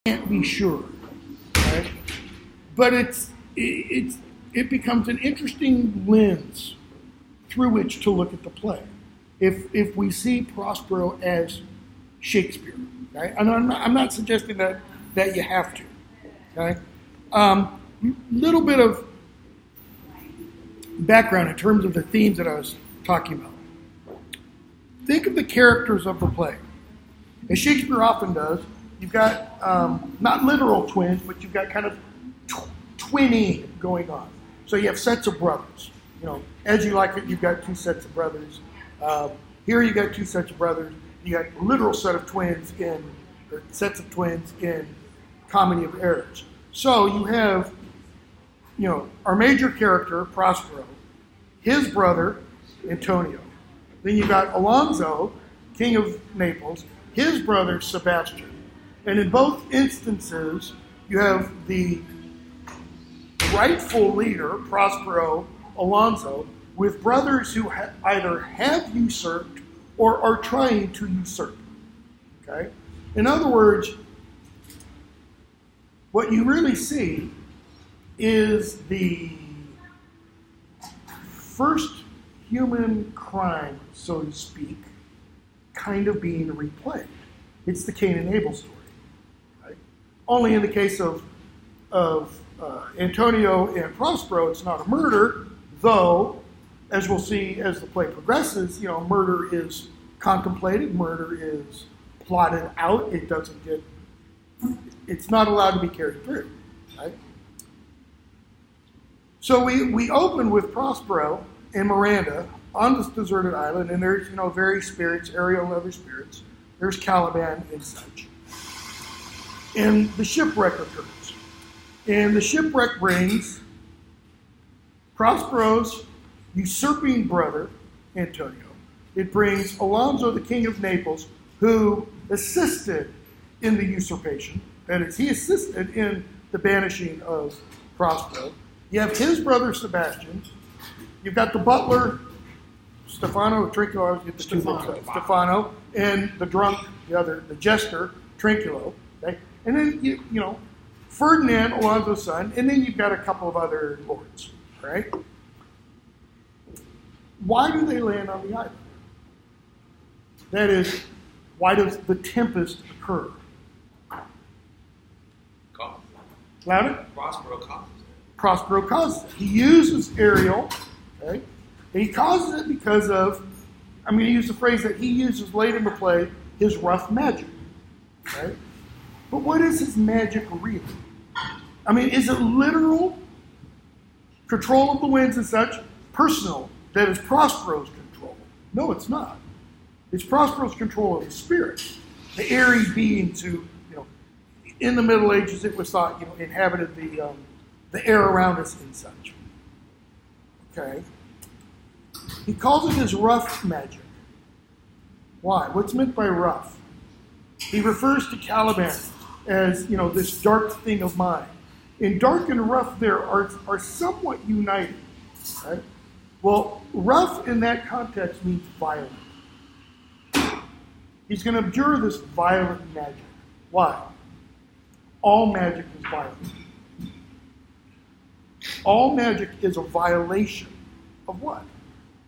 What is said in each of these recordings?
can't be sure, right? But it becomes an interesting lens through which to look at the play. If we see Prospero as Shakespeare, okay? And I'm not suggesting that you have to, okay? Little bit of background in terms of the themes that I was talking about. Think of the characters of the play. As Shakespeare often does, you've got not literal twins, but you've got kind of twinning going on. So you have sets of brothers. As you like it, you've got two sets of brothers. Here you got two sets of brothers. You got a literal set of twins or sets of twins in Comedy of Errors. So you have, our major character, Prospero, his brother, Antonio. Then you got Alonso, King of Naples, his brother, Sebastian. And in both instances, you have the rightful leader, Prospero, Alonso, with brothers who either have usurped or are trying to usurp. Okay? In other words, what you really see is the first human crime, so to speak, kind of being replayed. It's the Cain and Abel story. Right? Only in the case of Antonio and Prospero, it's not a murder, though, as we'll see as the play progresses, murder is contemplated, murder is plotted out. It's not allowed to be carried through. Right? So we open with Prospero and Miranda on this deserted island, and there's, various spirits, Ariel and other spirits. There's Caliban and such. And the shipwreck occurs. And the shipwreck brings Prospero's usurping brother, Antonio. It brings Alonso, the King of Naples, who assisted in the usurpation. That is, he assisted in the banishing of Prospero. You have his brother, Sebastian. You've got the butler, Stefano, Trinculo, Stefano, and the drunk, the jester, Trinculo. Okay? And then, Ferdinand, Alonso's son, and then you've got a couple of other lords, right? Why do they land on the island? That is, why does the Tempest occur? Louder? Prospero causes it. He uses Ariel, okay? And he causes it because of, I'm going to use the phrase that he uses late in the play, his rough magic, right? But what is his magic really? Is it literal control of the winds and such? Personal, that is Prospero's control. No, it's not. It's Prospero's control of the spirit. The airy beings who, in the Middle Ages it was thought, inhabited the air around us and such. Okay? He calls it his rough magic. Why? What's meant by rough? He refers to Caliban as, this dark thing of mine. And dark and rough there are somewhat united. Right? Well, rough in that context means violent. He's going to abjure this violent magic. Why? All magic is violent. All magic is a violation of what?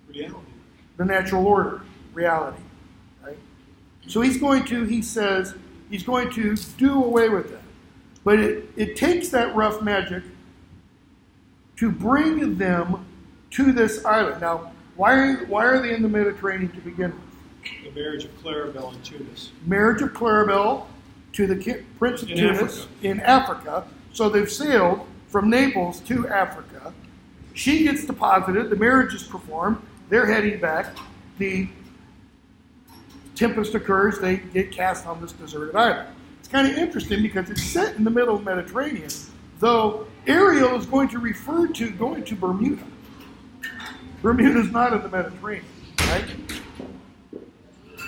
Reality. The natural order, reality. Right? So he says, he's going to do away with that. But it takes that rough magic to bring them to this island. Now, why are they in the Mediterranean to begin with? The marriage of Claribel and Tunis. Marriage of Claribel to the Prince of Tunis in Africa. So they've sailed from Naples to Africa. She gets deposited. The marriage is performed. They're heading back. The tempest occurs. They get cast on this deserted island. It's kind of interesting because it's set in the middle of the Mediterranean, though Ariel is going to refer to going to Bermuda. Bermuda's not in the Mediterranean, right?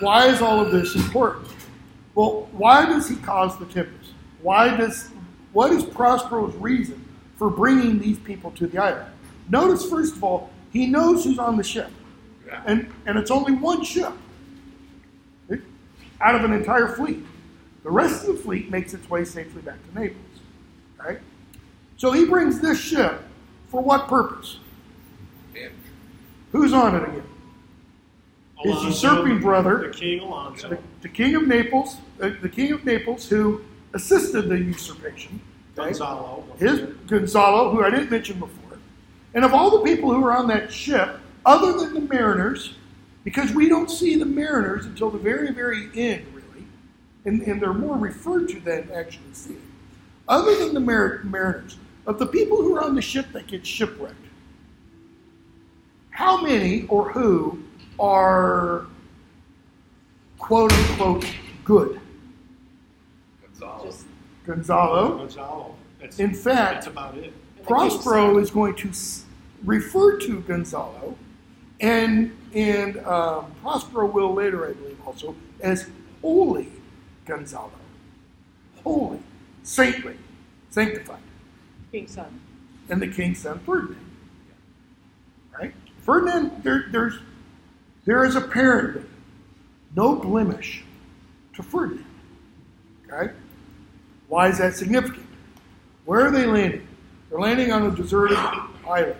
Why is all of this important? Well, why does he cause the tempest? What is Prospero's reason for bringing these people to the island? Notice, first of all, he knows who's on the ship. And it's only one ship out of an entire fleet. The rest of the fleet makes its way safely back to Naples. Okay? So he brings this ship for what purpose? Damage. Who's on it again? His Alonso, usurping brother, the King Alonso. the King of Naples, who assisted the usurpation. Okay? Gonzalo, who I didn't mention before. And of all the people who were on that ship, other than the mariners, because we don't see the mariners until the very, very end, really, and they're more referred to than actually seen. Other than the mariners, of the people who are on the ship that get shipwrecked, how many or who are quote-unquote good? Gonzalo. In fact, that's about it. Prospero is going to refer to Gonzalo, and Prospero will later, I believe, also, as Holy Gonzalo. Holy, saintly, sanctified. King's son. And the king's son, Ferdinand. Right? Ferdinand, there is apparently no blemish to Ferdinand. Okay? Why is that significant? Where are they landing? They're landing on a deserted island.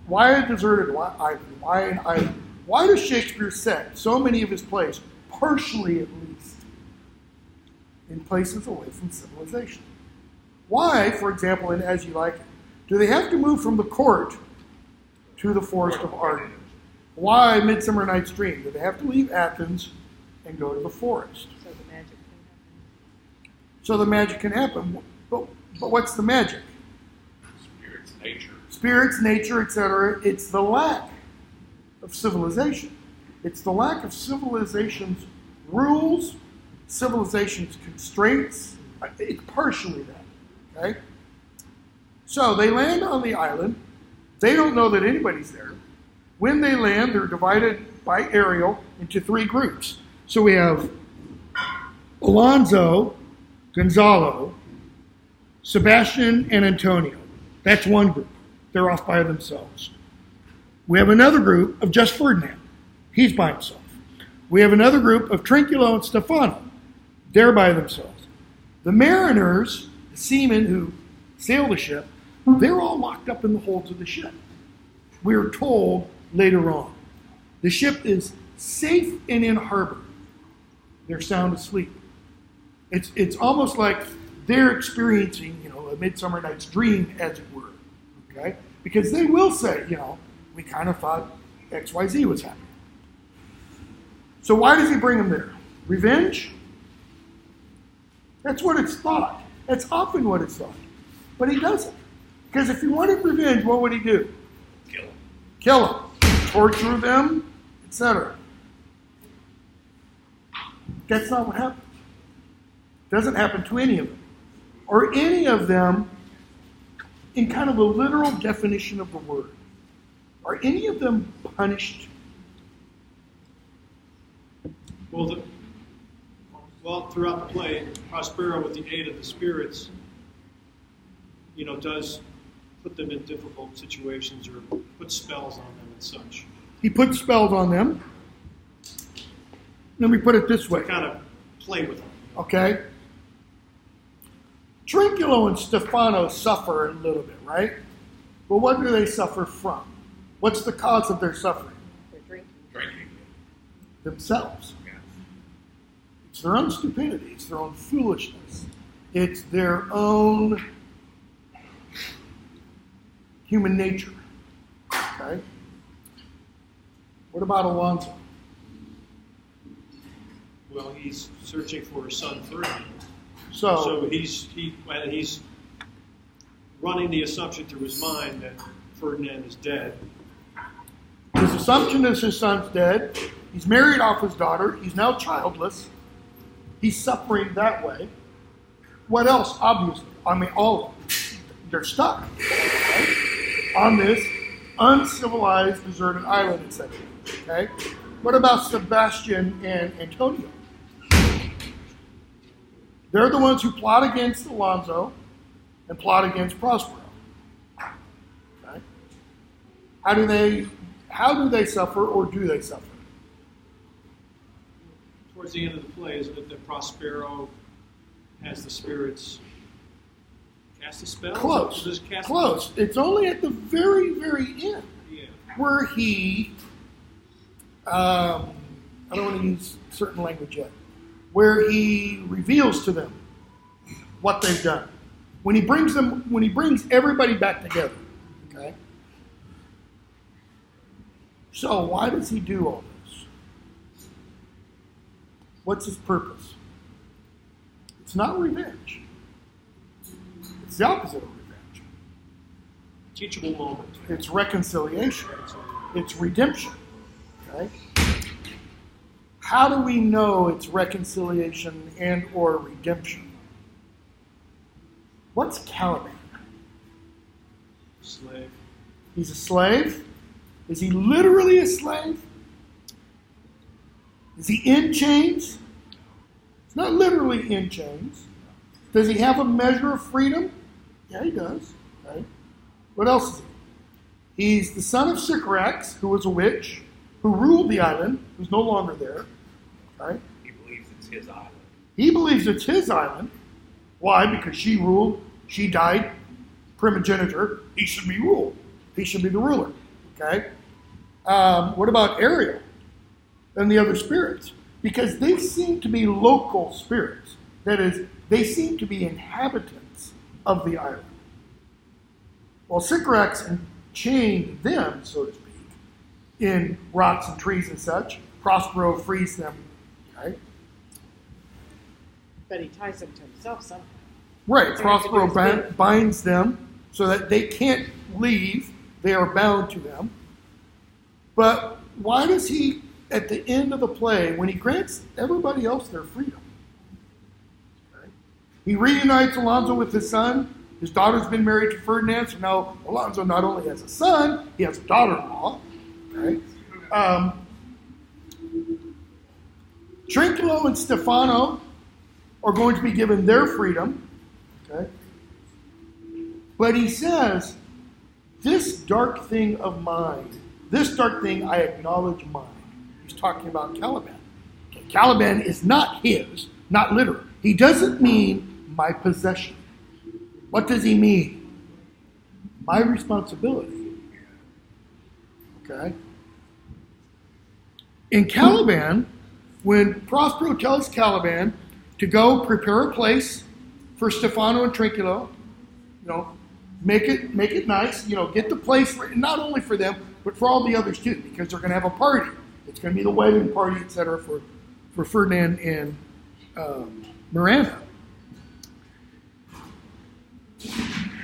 Why a deserted island? Why an island? Why does Shakespeare set so many of his plays, partially at least, in places away from civilization? Why, for example, in As You Like It, do they have to move from the court to the Forest of Arden? Why Midsummer Night's Dream? Do they have to leave Athens and go to the forest? So the magic can happen. But what's the magic? Spirits, nature, etc. It's the lack of civilization. It's the lack of civilization's rules, civilization's constraints. It's partially that. Okay? So they land on the island. They don't know that anybody's there. When they land, they're divided by Ariel into three groups. So we have Alonso, Gonzalo, Sebastian, and Antonio. That's one group. They're off by themselves. We have another group of just Ferdinand. He's by himself. We have another group of Trinculo and Stefano. They're by themselves. The mariners, the seamen who sail the ship, they're all locked up in the holds of the ship. We're told later on. The ship is safe and in harbor. They're sound asleep. It's almost like they're experiencing, a Midsummer Night's Dream, as it were. Okay? Because they will say, we kind of thought XYZ was happening. So why does he bring them there? Revenge? That's what it's thought. That's often what it's thought. But he doesn't. Because if he wanted revenge, what would he do? Kill them. Torture them, etc. That's not what happens. It doesn't happen to any of them. Or any of them in kind of a literal definition of the word. Are any of them punished? Well, throughout the play, Prospero, with the aid of the spirits, does put them in difficult situations or put spells on them and such. He puts spells on them. Let me put it this way. To kind of play with them. Okay? Trinculo and Stefano suffer a little bit, right? But what do they suffer from? What's the cause of their suffering? They're Drinking. Themselves. It's their own stupidity. It's their own foolishness. It's their own human nature. Okay? What about Alonso? Well, he's searching for his son Ferdinand. So he's running the assumption through his mind that Ferdinand is dead. His assumption is his son's dead. He's married off his daughter. He's now childless. He's suffering that way. What else? Obviously, all of them. They're stuck, right? On this uncivilized, deserted island, etc. Okay? What about Sebastian and Antonio? They're the ones who plot against Alonso and plot against Prospero. Okay? How do they suffer, or do they suffer? Towards the end of the play, isn't it that Prospero has the spirits cast a spell? Close. It's only at the very, very end where he, I don't want to use certain language yet, where he reveals to them what they've done. When he brings everybody back together. Okay? So why does he do all this? What's his purpose? It's not revenge. It's the opposite of revenge. Teachable moment. It's reconciliation. It's redemption. Okay? How do we know it's reconciliation and or redemption? What's Caliban? Slave. He's a slave? Is he literally a slave? Is he in chains? He's not literally in chains. Does he have a measure of freedom? Yeah, he does. Okay. What else is he? He's the son of Sycorax, who was a witch, who ruled the island, who's no longer there. Right? He believes it's his island. He believes it's his island. Why? Because she ruled, she died, primogeniture. He should be ruled. He should be the ruler. Okay? What about Ariel and the other spirits? Because they seem to be local spirits. That is, they seem to be inhabitants of the island. Well, Sycorax enchained them, so to speak, in rocks and trees and such. Prospero frees them. Okay? But he ties them to himself somehow. Right. Prospero binds them so that they can't leave. They are bound to them. But why does he, at the end of the play, when he grants everybody else their freedom, okay, he reunites Alonso with his son. His daughter's been married to Ferdinand, so now Alonso not only has a son, he has a daughter-in-law. Okay? Trinculo and Stefano are going to be given their freedom. Okay? But he says, this dark thing of mine, this dark thing I acknowledge mine. He's talking about Caliban. Okay, Caliban is not his, not literal. He doesn't mean my possession. What does he mean? My responsibility. Okay? In Caliban, when Prospero tells Caliban to go prepare a place for Stefano and Trinculo, make it nice, get the place not only for them, but for all the others too, because they're going to have a party. It's going to be the wedding party, etc., for Ferdinand and Miranda.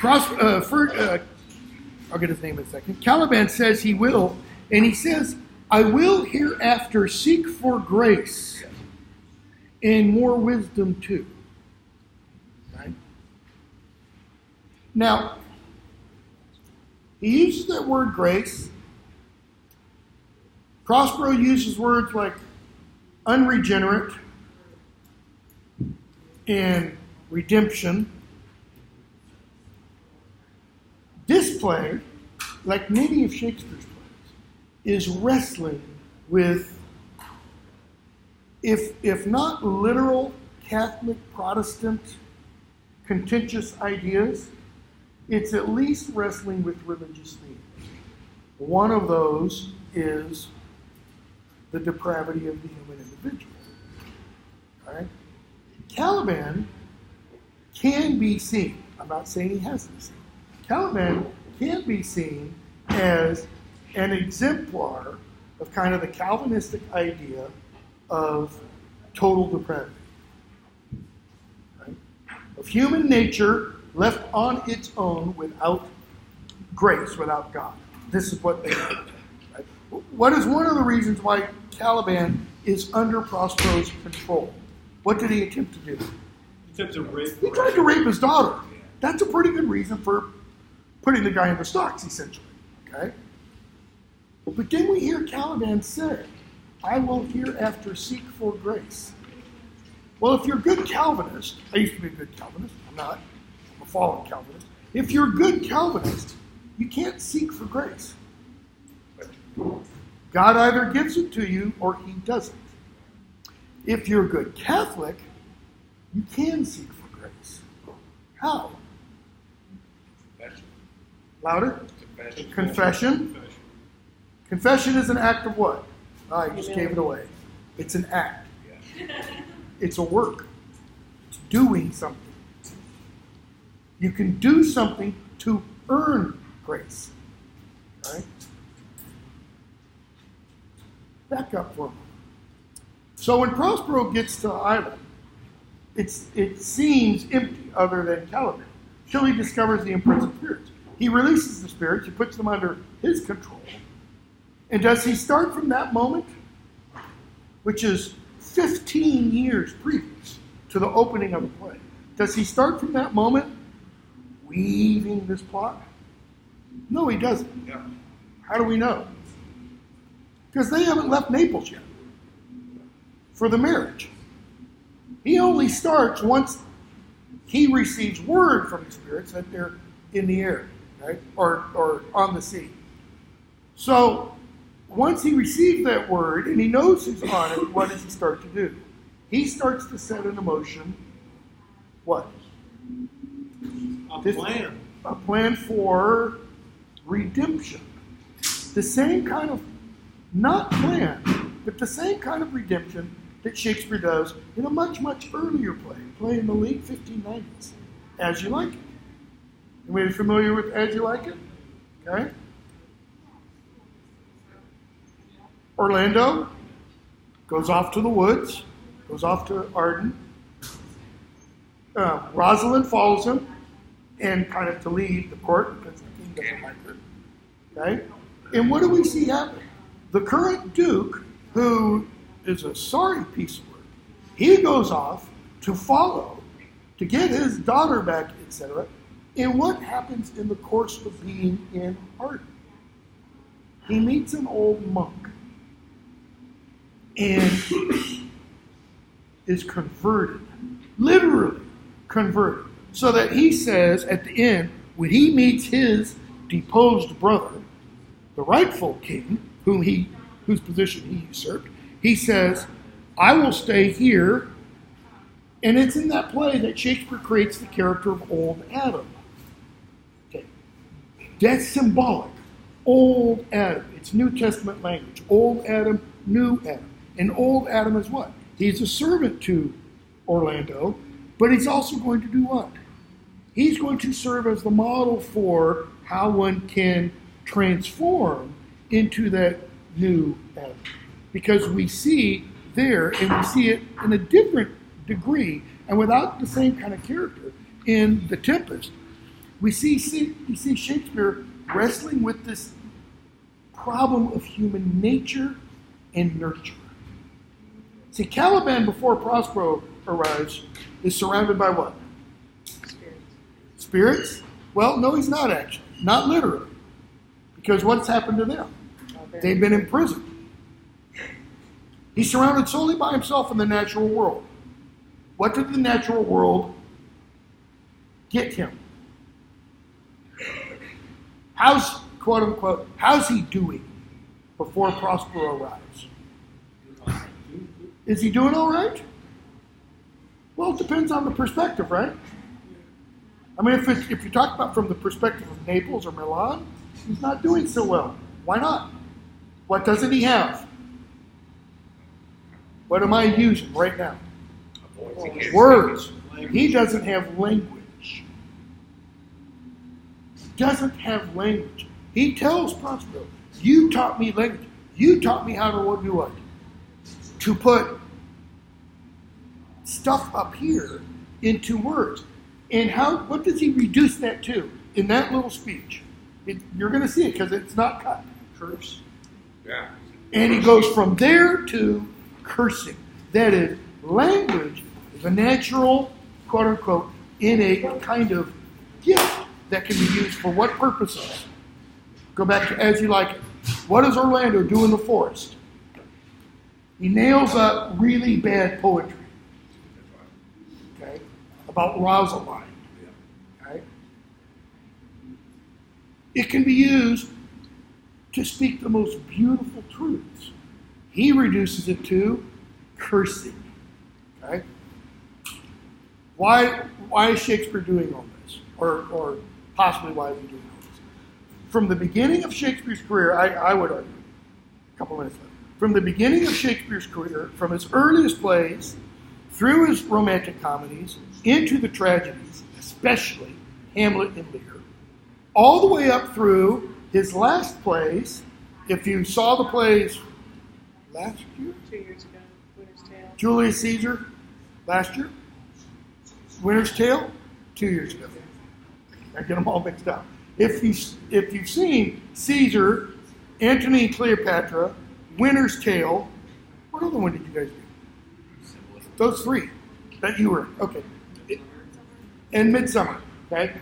I'll get his name in a second. Caliban says he will, and he says, I will hereafter seek for grace and more wisdom too. Right? Now, he uses that word grace. Prospero uses words like unregenerate and redemption. This play, like many of Shakespeare's plays, is wrestling with, if not literal Catholic Protestant contentious ideas, it's at least wrestling with religious themes. One of those is the depravity of the human individual. All right? Caliban can be seen, I'm not saying he has to be seen, Caliban can be seen as an exemplar of kind of the Calvinistic idea of total depravity. Right? Of human nature left on its own without grace, without God. This is what they do. Right? What is one of the reasons why Caliban is under Prospero's control? What did he attempt to do? He attempted to rape. He tried to rape his daughter. That's a pretty good reason for putting the guy in the stocks, essentially. Okay? But then we hear Caliban say, I will hereafter seek for grace. Well, if you're a good Calvinist, I used to be a good Calvinist, I'm not, I'm a fallen Calvinist. If you're a good Calvinist, you can't seek for grace. God either gives it to you or he doesn't. If you're a good Catholic, you can seek for grace. How? Confession. Louder? Confession. Confession. Confession is an act of what? I just gave it away. It's an act. Yeah. It's a work. It's doing something. You can do something to earn grace. Right? Back up for a moment. So when Prospero gets to the island, it seems empty other than Caliban. Till he discovers the imprisoned spirits. He releases the spirits, he puts them under his control. And does he start from that moment, which is 15 years previous to the opening of the play? Does he start from that moment weaving this plot? No, he doesn't. Yeah. How do we know? Because they haven't left Naples yet for the marriage. He only starts once he receives word from the spirits that they're in the air, right? Or on the sea. So once he receives that word and he knows who's on it, what does he start to do? He starts to set in motion what? A plan for redemption. The same kind of, not plan, but the same kind of redemption that Shakespeare does in a much, much earlier play in the late 1590s, As You Like It. Anybody familiar with As You Like It? Okay. Orlando goes off to the woods, goes off to Arden. Rosalind follows him, and kind of to leave the court because the king doesn't like her. Okay? And what do we see happen? The current duke, who is a sorry piece of work, he goes off to follow, to get his daughter back, etc. And what happens in the course of being in Arden? He meets an old monk and is converted, literally converted, so that he says at the end, when he meets his deposed brother, the rightful king, whose position he usurped, he says, I will stay here. And it's in that play that Shakespeare creates the character of Old Adam. Okay. That's symbolic. Old Adam. It's New Testament language. Old Adam, New Adam. And Old Adam is what? He's a servant to Orlando, but he's also going to do what? He's going to serve as the model for how one can transform into that new Adam. Because we see there, and we see it in a different degree, and without the same kind of character, in The Tempest, we see Shakespeare wrestling with this problem of human nature and nurture. See, Caliban, before Prospero arrives, is surrounded by what? Spirits? Well, no, he's not actually. Not literally. Because what's happened to them? They've been imprisoned. He's surrounded solely by himself in the natural world. What did the natural world get him? How's, quote unquote, how's he doing before Prospero arrives? Is he doing all right? Well, it depends on the perspective, right? I mean, if you talk about from the perspective of Naples or Milan, he's not doing so well. Why not? What doesn't he have? What am I using right now? Words. He doesn't have language. Doesn't have language. He tells Prospero, you taught me language. You taught me how to do what? To put stuff up here into words. And what does he reduce that to in that little speech? You're going to see it because it's not cut. Curse. Yeah. And he goes from there to cursing. That is, language is a natural, quote unquote, innate kind of gift that can be used for what purposes? Go back to As You Like It. What does Orlando do in the forest? He nails up really bad poetry. Okay? About Rosalind. Okay? It can be used to speak the most beautiful truths. He reduces it to cursing. Okay? Why is Shakespeare doing all this? Or possibly why is he doing all this? From the beginning of Shakespeare's career, I would argue, a couple minutes left, from the beginning of Shakespeare's career, from his earliest plays, through his romantic comedies, into the tragedies, especially Hamlet and Lear, all the way up through his last plays. If you saw the plays last year? 2 years ago, Winter's Tale. Julius Caesar, last year. Winter's Tale, 2 years ago. I get them all mixed up. If you've seen Caesar, Antony and Cleopatra, Winter's Tale, what other one did you guys do? Those three that you were, okay. And Midsummer, okay?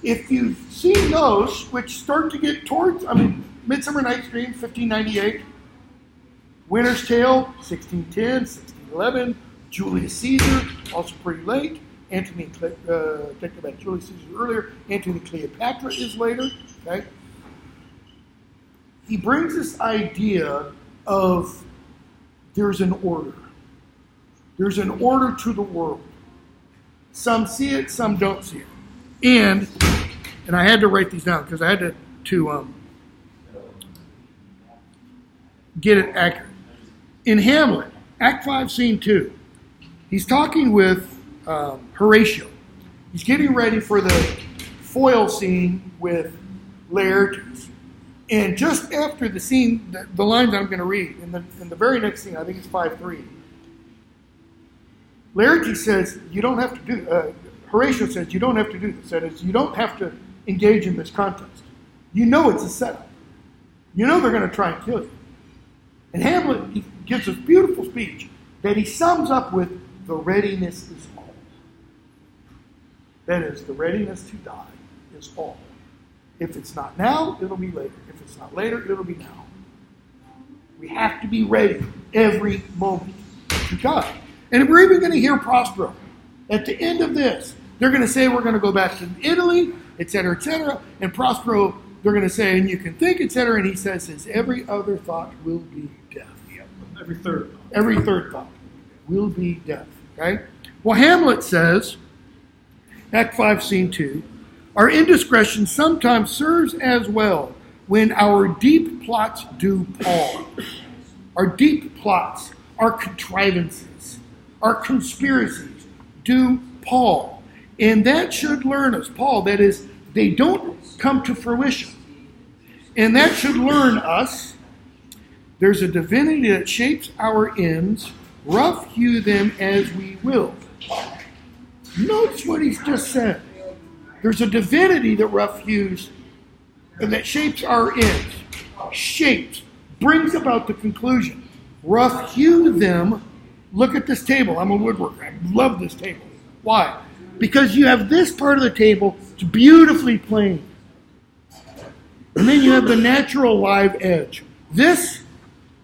If you've seen those, which start to get towards, Midsummer Night's Dream, 1598, Winter's Tale, 1610, 1611, Julius Caesar, also pretty late. Antony, think about Julius Caesar earlier. Antony Cleopatra is later. Okay, he brings this idea of there's an order. There's an order to the world. Some see it, some don't see it. And I had to write these down because I had to get it accurate. In Hamlet, Act 5, Scene 2, he's talking with Horatio. He's getting ready for the foil scene with Laertes. And just after the scene, the lines I'm going to read, in the very next scene, I think it's 5-3, Laertes says, you don't have to do, Horatio says, you don't have to do this. That is, you don't have to engage in this contest. You know it's a setup. You know they're going to try and kill you. And Hamlet, he gives this beautiful speech that he sums up with, the readiness is all. That is, the readiness to die is all. If it's not now, it'll be later. If it's not later, it'll be now. We have to be ready every moment to die. And we're even going to hear Prospero. At the end of this, they're going to say we're going to go back to Italy, etc., etc. And Prospero, they're going to say, and you can think, etc. And he says, every other thought will be death. Every third. Every third thought will be death. Okay? Well, Hamlet says, Act 5, Scene 2, our indiscretion sometimes serves as well when our deep plots do pall. Our deep plots, our contrivances, our conspiracies do pall. And that should learn us, Paul, that is, they don't come to fruition. And that should learn us, there's a divinity that shapes our ends, rough hew them as we will. Notice what he's just said. There's a divinity that rough hews, and that shapes our ends. Shapes, brings about the conclusion. Rough hew them. Look at this table. I'm a woodworker. I love this table. Why? Because you have this part of the table, it's beautifully planed. And then you have the natural live edge. This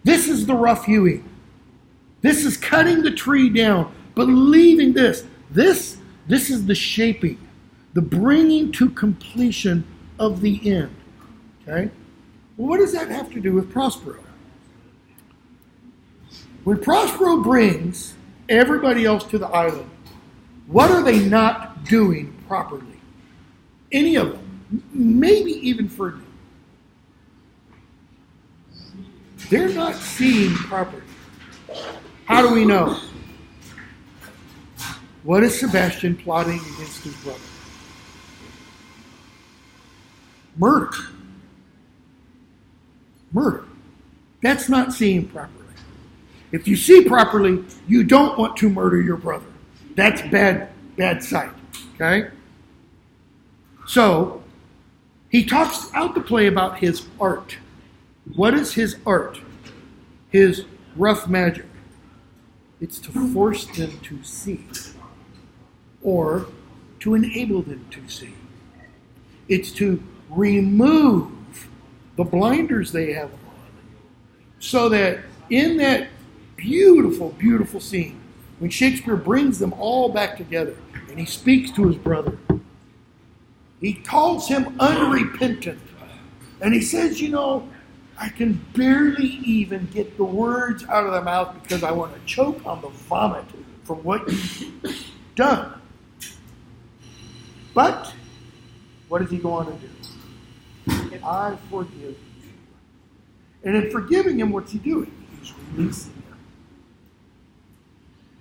is the rough hewing. This is cutting the tree down, but leaving this. This is the shaping, the bringing to completion of the end. Okay? Well, what does that have to do with Prospero? When Prospero brings everybody else to the island, what are they not doing properly? Any of them. Maybe even Ferdinand. They're not seeing properly. How do we know? What is Sebastian plotting against his brother? Murder. Murder. That's not seeing properly. If you see properly, you don't want to murder your brother. That's bad sight. Okay? So, he talks out the play about his art. What is his art? His rough magic. It's to force them to see. Or to enable them to see. It's to remove the blinders they have on. So that in that beautiful, beautiful scene, when Shakespeare brings them all back together and he speaks to his brother, he calls him unrepentant. And he says, I can barely even get the words out of the mouth because I want to choke on the vomit from what you've done. But what does he go on to do? I forgive you. And in forgiving him, what's he doing? He's releasing him.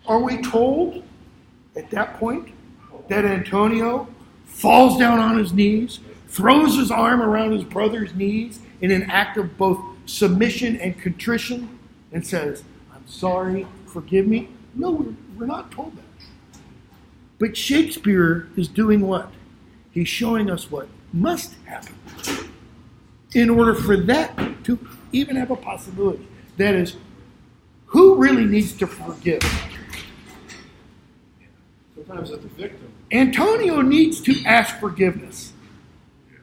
Are we told at that point that Antonio falls down on his knees, throws his arm around his brother's knees in an act of both submission and contrition and says, I'm sorry, forgive me? No, we're not told that. But Shakespeare is doing what? He's showing us what must happen in order for that to even have a possibility. That is, who really needs to forgive? Sometimes it's the victim. Antonio needs to ask forgiveness.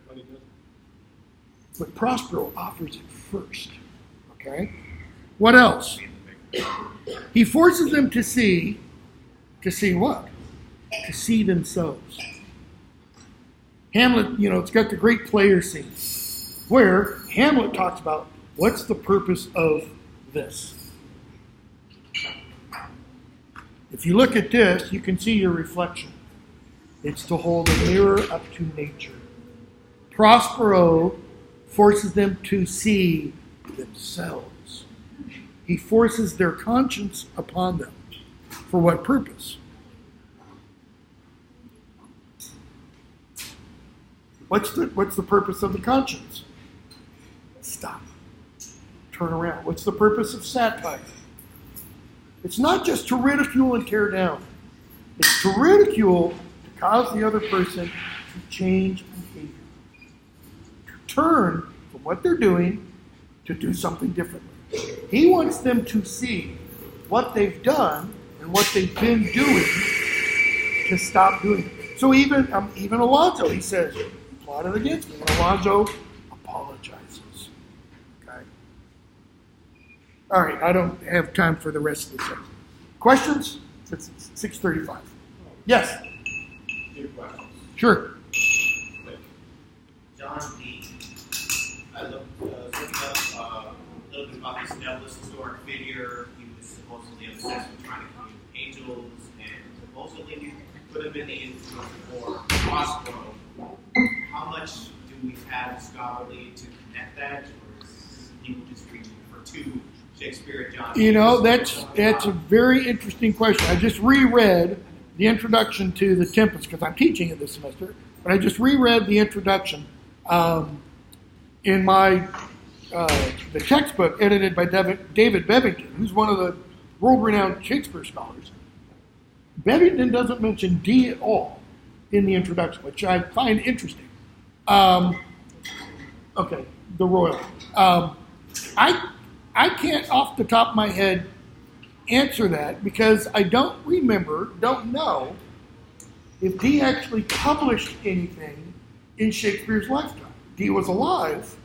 But he doesn't. But Prospero offers it first. Okay? What else? He forces them to see what? To see themselves. Hamlet, it's got the great player scene where Hamlet talks about what's the purpose of this. If you look at this, you can see your reflection. It's to hold a mirror up to nature. Prospero forces them to see themselves. He forces their conscience upon them. For what purpose? What's the purpose of the conscience? Stop. Turn around. What's the purpose of satire? It's not just to ridicule and tear down. It's to ridicule to cause the other person to change behavior. To turn from what they're doing to do something differently. He wants them to see what they've done and what they've been doing to stop doing it. So even Alonzo, he says, you plotted against me. And Alonzo apologizes. Okay? All right, I don't have time for the rest of the section. Questions? It's 6:35. Yes? Two questions. Sure. John D. I looked up a little bit about this nebulous historic figure. He was supposedly obsessed with trying to commune with angels, and supposedly could have been the influence for Prospero. How much do we have scholarly to connect that, or is people just reaching for two Shakespeare and John? That's a very interesting question. I just reread the introduction to the Tempest because I'm teaching it this semester, but I just reread the introduction in my the textbook edited by David Bevington, who's one of the world-renowned Shakespeare scholars. Bevington doesn't mention Dee at all in the introduction, which I find interesting. Okay, the royal. I can't off the top of my head answer that because I don't know if Dee actually published anything in Shakespeare's lifetime. Dee was alive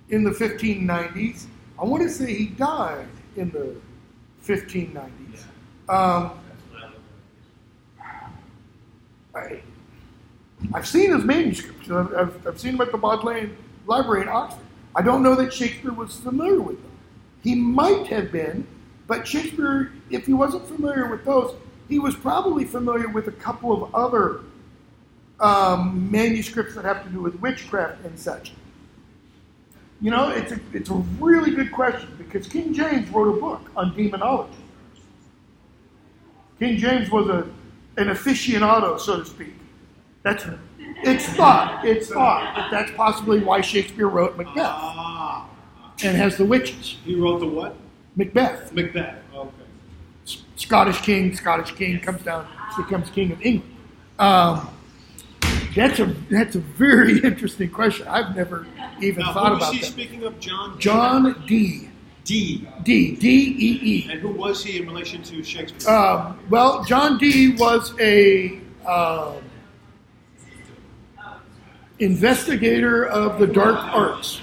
in the 1590s. I want to say he died in the 1590s. I've seen his manuscripts. I've seen them at the Bodleian Library in Oxford. I don't know that Shakespeare was familiar with them. He might have been, but Shakespeare, if he wasn't familiar with those, he was probably familiar with a couple of other manuscripts that have to do with witchcraft and such. It's a really good question because King James wrote a book on demonology. King James was an aficionado, so to speak. It's thought that that's possibly why Shakespeare wrote Macbeth and has the witches. He wrote the what? Macbeth. Macbeth. Okay. Scottish king comes down, becomes king of England. That's a very interesting question. I've never even thought about that. Who was he speaking of? John Dee. D-E-E. And who was he in relation to Shakespeare? Well, John Dee was a investigator of the dark arts.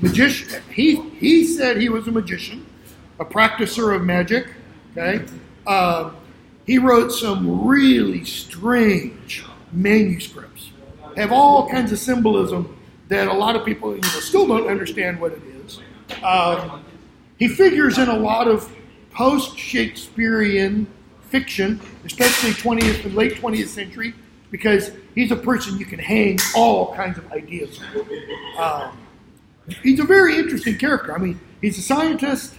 Magician. He said he was a magician, a practicer of magic. Okay. He wrote some really strange manuscripts. Have all kinds of symbolism that a lot of people still don't understand what it is. He figures in a lot of post-Shakespearean fiction, especially late 20th century because he's a person you can hang all kinds of ideas on. He's a very interesting character. I mean, he's a scientist,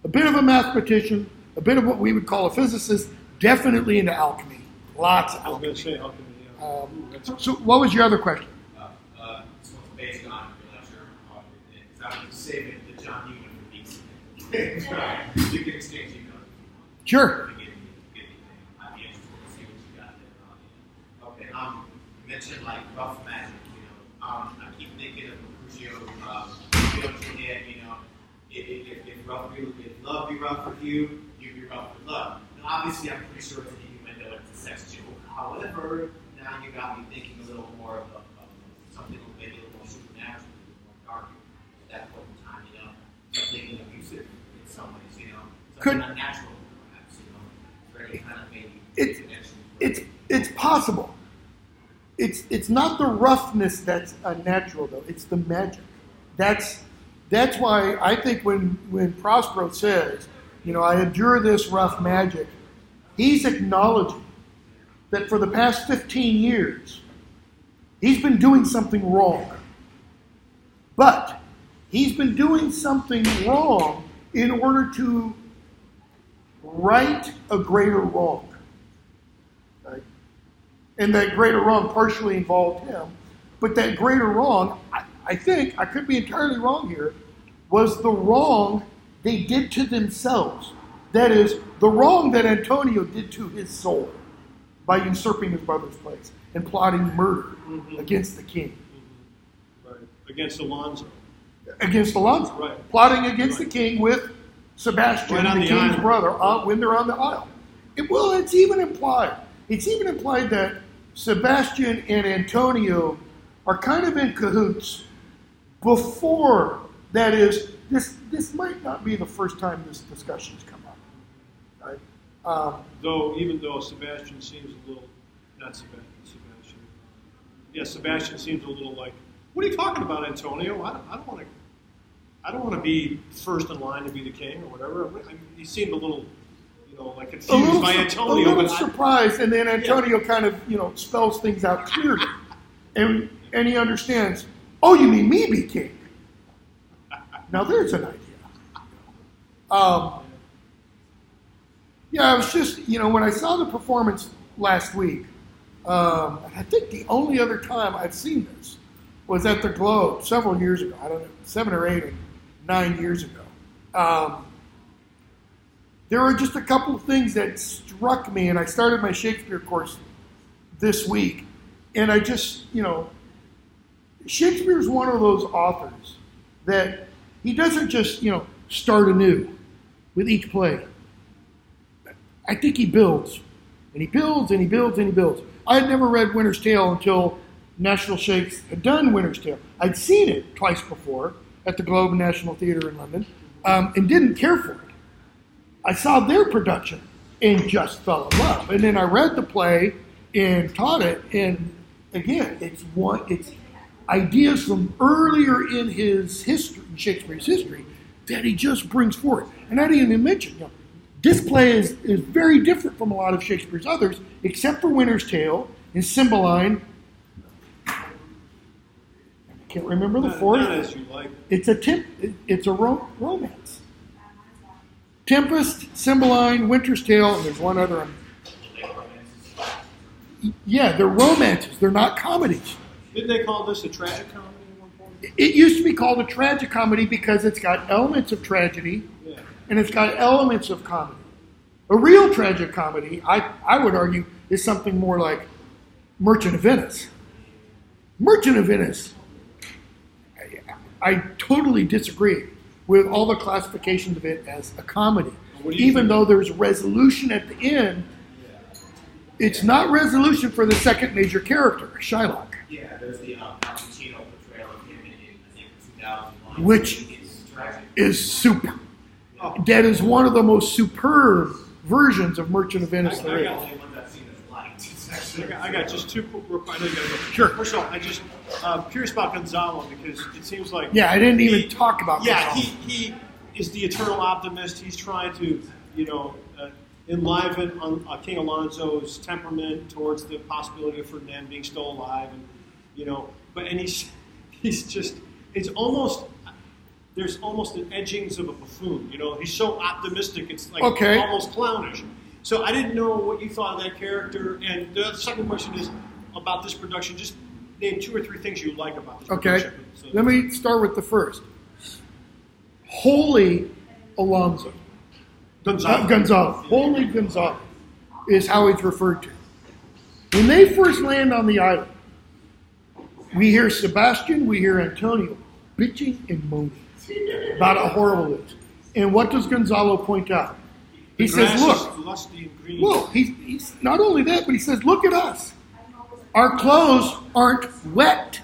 a bit of a mathematician, a bit of what we would call a physicist, definitely into alchemy. Lots of I was going to alchemy. say alchemy. So what was your other question? This one's based on your lecture. Because I'm saving the John Newman for these. You can exchange emails. Sure. I'd be interested to see what you got there. Okay. You mentioned like rough magic. I keep thinking of Mercutio, Juliet. If love be rough with you, you be rough with love. Now, obviously, I'm pretty sure it's an innuendo. It's a sex joke. However, now you got me thinking a little more of something maybe a little more supernatural, a little more dark at that point in time. Something abusive in some ways. Something unnatural, perhaps. Very kind of maybe. It's possible. It's not the roughness that's unnatural though. It's the magic. That's why I think when Prospero says, I endure this rough magic, he's acknowledging that for the past 15 years, he's been doing something wrong. But he's been doing something wrong in order to right a greater wrong. Right? And that greater wrong partially involved him. But that greater wrong, I think, I could be entirely wrong here, was the wrong they did to themselves. That is, the wrong that Antonio did to his soul by usurping his brother's place and plotting murder against the king. Right. Against Alonso. Against Alonso. Right. Plotting against the king with Sebastian, Right on the the king's island. brother, when they're on the isle. It's even implied. It's even implied that Sebastian and Antonio are kind of in cahoots before, that is, this might not be the first time this discussion's come up. Right? Even though Sebastian seems a little, not Sebastian. Yeah, Sebastian seems a little like, what are you talking about, Antonio? I don't want to be first in line to be the king or whatever. He seemed a little, like confused by Antonio. A little surprised, and then Antonio kind of, spells things out clearly, and he understands. Oh, you mean me be king? Now there's an idea. I was just, when I saw the performance last week, I think the only other time I've seen this was at the Globe several years ago. I don't know, 7 or 8 or 9 years ago. There were just a couple of things that struck me, and I started my Shakespeare course this week, and I just, Shakespeare's one of those authors that he doesn't just, start anew with each play. I think he builds, and he builds, and he builds, and he builds. I had never read Winter's Tale until National Shakes had done Winter's Tale. I'd seen it twice before at the Globe National Theatre in London, and didn't care for it. I saw their production and just fell in love. And then I read the play and taught it, and again, it's ideas from earlier in his history, Shakespeare's history, that he just brings forward. And I didn't even mention, this play is very different from a lot of Shakespeare's others, except for Winter's Tale and Cymbeline. I can't remember the fourth. Not as you like. It's a romance. Tempest, Cymbeline, Winter's Tale, and there's one other. Yeah, they're romances. They're not comedies. Didn't they call this a tragic comedy at one point? It used to be called a tragic comedy because it's got elements of tragedy and it's got elements of comedy. A real tragic comedy, I would argue, is something more like Merchant of Venice. Merchant of Venice, I totally disagree with all the classifications of it as a comedy. Even though there's resolution at the end, it's not resolution for the second major character, Shylock. Yeah, there's the Al Pacino portrayal of him in, I think, 2001. Which is tragic. is super. That is one of the most superb versions of Merchant of Venice there is. I got just two quick. I know you gotta go. Sure. First of all, I just curious about Gonzalo because it seems like Yeah, I didn't even talk about Yeah, Gonzalo. he is the eternal optimist. He's trying to, enliven on King Alonso's temperament towards the possibility of Ferdinand being still alive, and he's just, it's almost, there's almost an edgings of a buffoon. He's so optimistic, it's like almost clownish. So I didn't know what you thought of that character. And the second question is about this production. Just name 2 or 3 things you like about this production. So, let me start with the first. Holy Alonso. Gonzalo. Holy Gonzalo is how he's referred to. When they first land on the island, we hear Sebastian, we hear Antonio bitching and moaning about how horrible it is. And what does Gonzalo point out? He says, look, lusty and green. well, he's not only that, but he says, look at us. Our clothes aren't wet.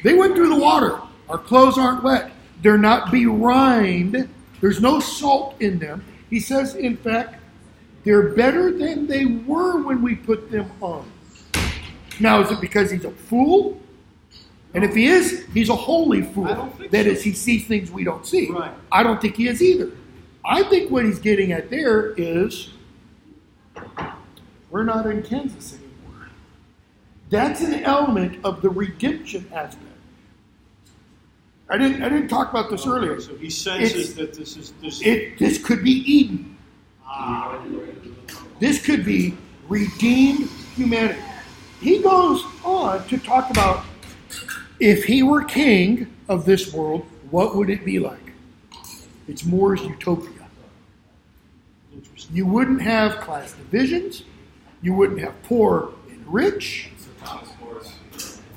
They went through the water. Our clothes aren't wet. They're not berimed. There's no salt in them. He says, in fact, they're better than they were when we put them on. Now, is it because he's a fool? And if he is, he's a holy fool. I don't think That so. is, he sees things we don't see. Right. I don't think he is either. I think what he's getting at there is, we're not in Kansas anymore. That's an element of the redemption aspect. I didn't talk about this earlier. So he senses that this is this. This could be Eden. This could be redeemed humanity. He goes on to talk about, if he were king of this world, what would it be like? It's Moore's utopia. You wouldn't have class divisions. You wouldn't have poor and rich.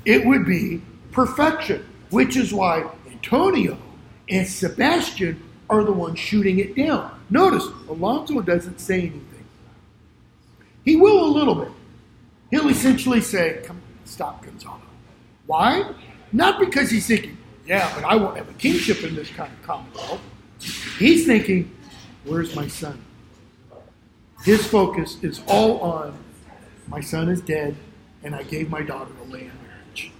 It would be perfection, which is why Antonio and Sebastian are the ones shooting it down. Notice, Alonso doesn't say anything. He will a little bit. He'll essentially say, come, stop, Gonzalo. Why? Not because he's thinking, yeah, but I won't have a kingship in this kind of commonwealth. He's thinking, where's my son? His focus is all on, my son is dead, and I gave my daughter away in marriage.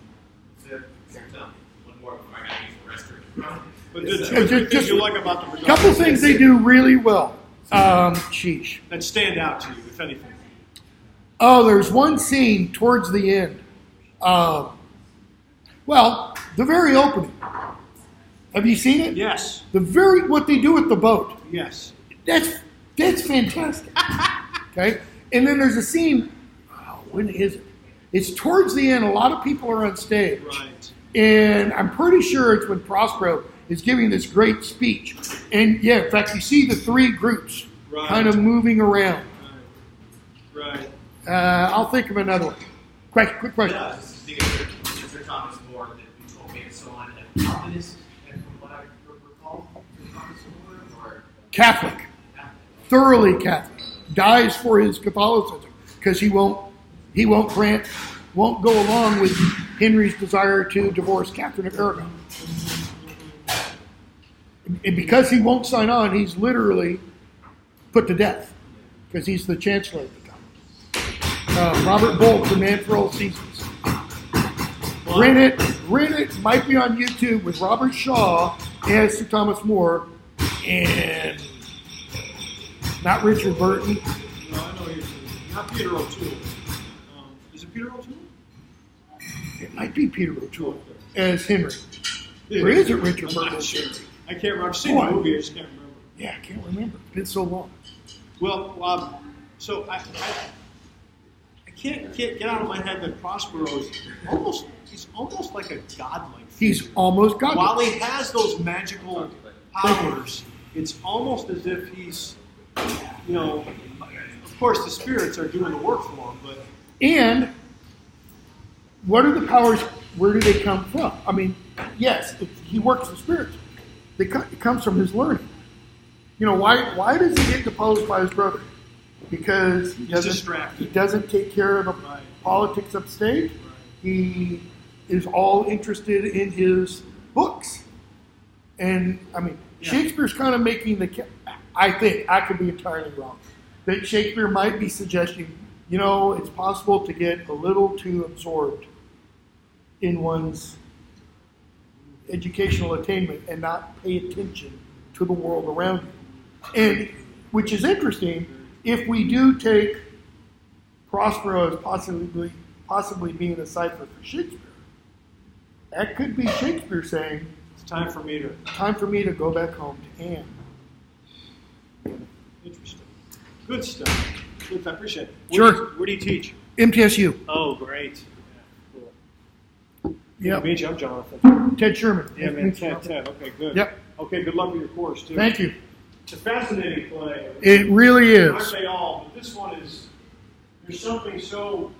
One more before I got to use the restroom. But the 2 things you like about the A production. couple things they do really well. Sheesh. that stand out to you, if anything. Oh, there's one scene towards the end. Well, the very opening. Have you seen it? Yes. What they do with the boat. Yes. That's fantastic. Okay? And then there's a scene, when is it? It's towards the end. A lot of people are on stage. Right. And I'm pretty sure it's when Prospero is giving this great speech. And yeah, in fact, you see the 3 groups Right. kind of moving around. Right. I'll think of another one. Quick question. I was just thinking of Sir Thomas More that you told me so on an Calvinist, and from what I recall, Sir Thomas More, or Catholic. Thoroughly Catholic. Dies for his Catholicism because he won't go along with Henry's desire to divorce Catherine of Aragon. And because he won't sign on, he's literally put to death because he's the chancellor at the time. Robert Bolt, The Man for All Seasons. Rent it, might be on YouTube with Robert Shaw as Sir Thomas More and not Richard Burton. No, I know you're not Peter O'Toole. Is it Peter O'Toole? It might be Peter O'Toole as Henry. Or is it Richard I'm Burton? not sure. I can't remember. I've seen the movie, I just can't remember. Yeah, I can't remember. It's been so long. Well, so I can't get out of my head that Prospero is he's almost like a godlike figure. He's almost got While it. he has those magical powers, it's almost as if he's, of course the spirits are doing the work for him, but And what are the powers? Where do they come from? I mean, yes, he works the spirits. It comes from his learning. Why does he get deposed by his brother? Because he distracted. doesn't take care of the Right. politics upstate. Right. He is all interested in his books. And, I mean, Yeah. Shakespeare's kind of making I think, I could be entirely wrong, that Shakespeare might be suggesting, it's possible to get a little too absorbed in one's educational attainment and not pay attention to the world around you. And which is interesting. If we do take Prospero as possibly being a cipher for Shakespeare, that could be Shakespeare saying, It's time for me to go back home to Anne. Interesting. Good stuff. Good, I appreciate it. Sure. Where do you teach? MTSU. Oh, great. Yeah, cool. Yep. Good to meet you. I'm Jonathan. Ted Sherman. Yeah, Nice to man. meet you. Ted. Okay, good. Yep. Okay, good luck with your course, too. Thank you. It's a fascinating play. It really Aren't is. they all? But this one is, there's something so